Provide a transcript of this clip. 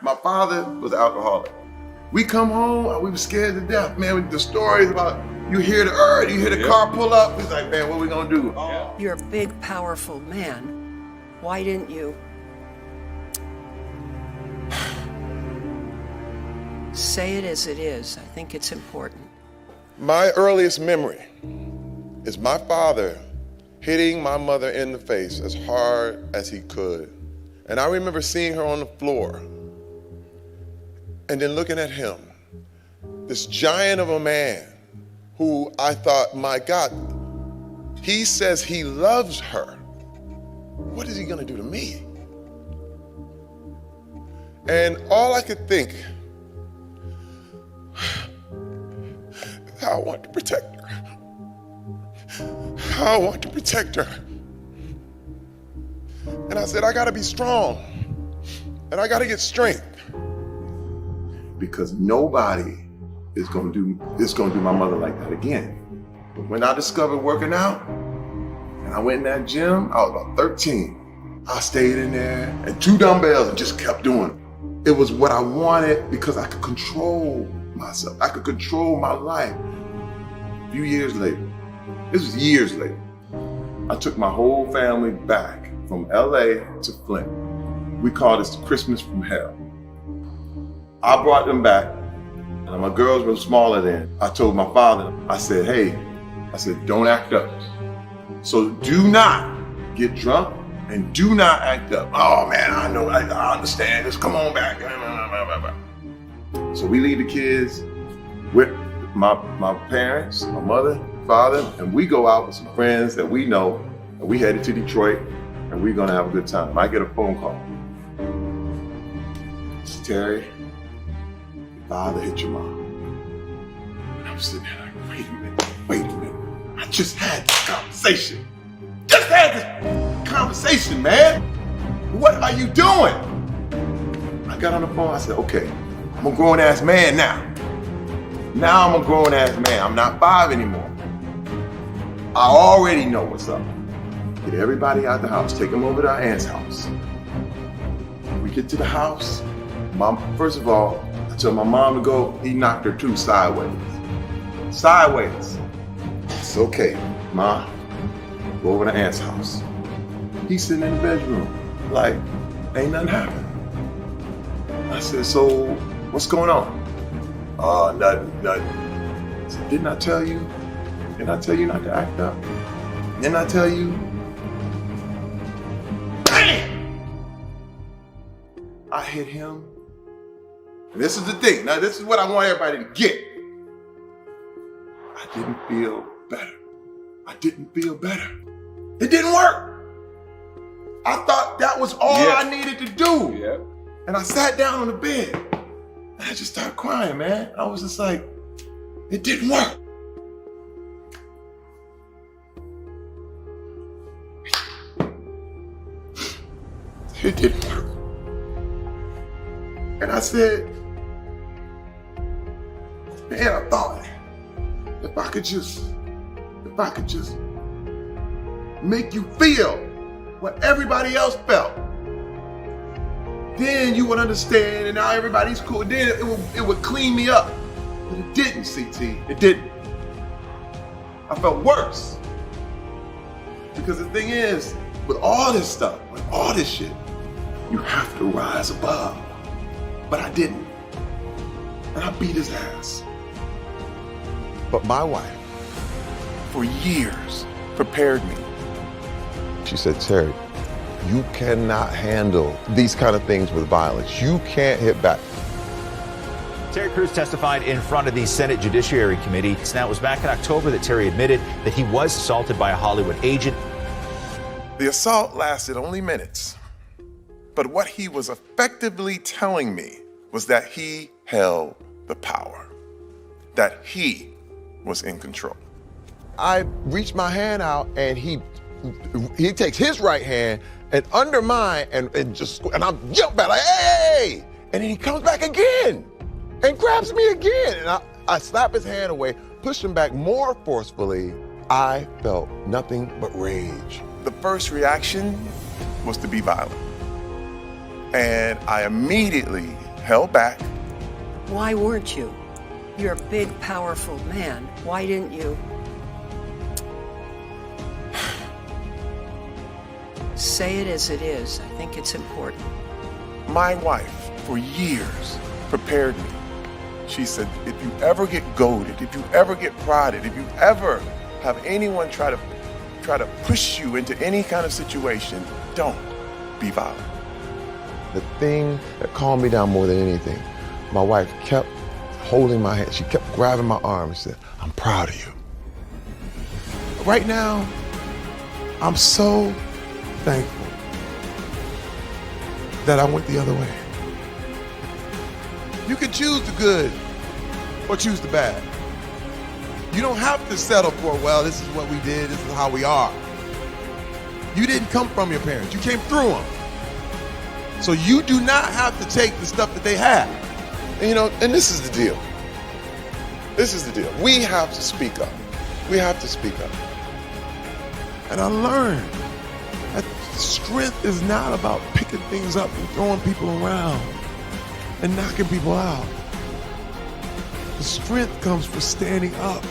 My father was an alcoholic. We come home, we were scared to death, man. With the stories about you hear the car pull up. It's like, man, what are we gonna do? You're a big, powerful man. Why didn't you say it as it is? I think it's important. My earliest memory is my father hitting my mother in the face as hard as he could. And I remember seeing her on the floor and then looking at him, this giant of a man who I thought, my God, he says he loves her. What is he gonna do to me? And all I could think, I want to protect her. I want to protect her. And I said, I gotta be strong and I gotta get strength. Because nobody is gonna do my mother like that again. But when I discovered working out and I went in that gym, I was about 13. I stayed in there and 2 dumbbells and just kept doing it. It was what I wanted because I could control myself. I could control my life. A few years later, this was years later, I took my whole family back from LA to Flint. We call this Christmas from hell. I brought them back, and my girls were smaller then. I told my father, I said, hey, don't act up. So do not get drunk and do not act up. Oh man, I know, I understand this, come on back. So we leave the kids with my parents, my mother, father, and we go out with some friends that we know, and we headed to Detroit, and we're gonna have a good time. I get a phone call. It's Terry, your father hit your mom. And I'm sitting there like, wait a minute. I just had this conversation. Man. What are you doing? I got on the phone, I said, okay, I'm a grown ass man now. Now I'm a grown ass man. I'm not 5 anymore. I already know what's up. Get everybody out the house, take them over to our aunt's house. We get to the house, first of all, I tell my mom to go, he knocked her too sideways. It's okay, Ma, go over to aunt's house. He's sitting in the bedroom, like, ain't nothing happened. I said, so what's going on? Nothing. I said, didn't I tell you? Didn't I tell you not to act up? Didn't I tell you? Bam! I hit him. And this is the thing. Now, this is what I want everybody to get. I didn't feel better. It didn't work. I thought that was all I needed to do. Yeah. And I sat down on the bed. And I just started crying, man. I was just like, it didn't work. It didn't work. And I said, man, I thought if I could just make you feel what everybody else felt, then you would understand, and now everybody's cool. Then it would clean me up. But it didn't, CT. It didn't. I felt worse. Because the thing is, with all this stuff, with all this shit, you have to rise above. But I didn't. And I beat his ass. But my wife, for years, prepared me. She said, Terry, you cannot handle these kind of things with violence. You can't hit back. Terry Crews testified in front of the Senate Judiciary Committee. Now, it was back in October that Terry admitted that he was assaulted by a Hollywood agent. The assault lasted only minutes, but what he was effectively telling me was that he held the power, that he was in control. I reached my hand out and he takes his right hand and under mine and I'm jump back like, hey! And then he comes back again and grabs me again. And I slap his hand away, push him back more forcefully. I felt nothing but rage. The first reaction was to be violent. And I immediately held back. Why weren't you? You're a big, powerful man. Why didn't you? Say it as it is. I think it's important. My wife, for years, prepared me. She said, if you ever get goaded, if you ever get prodded, if you ever have anyone try to push you into any kind of situation, don't be violent. The thing that calmed me down more than anything, my wife kept holding my hand. She kept grabbing my arm and said, I'm proud of you. Right now, I'm so thankful that I went the other way. You can choose the good or choose the bad. You don't have to settle for, well, this is what we did, this is how we are. You didn't come from your parents, you came through them. So you do not have to take the stuff that they had. And, you know, and this is the deal. This is the deal. We have to speak up. We have to speak up. And I learned that strength is not about picking things up and throwing people around and knocking people out. The strength comes from standing up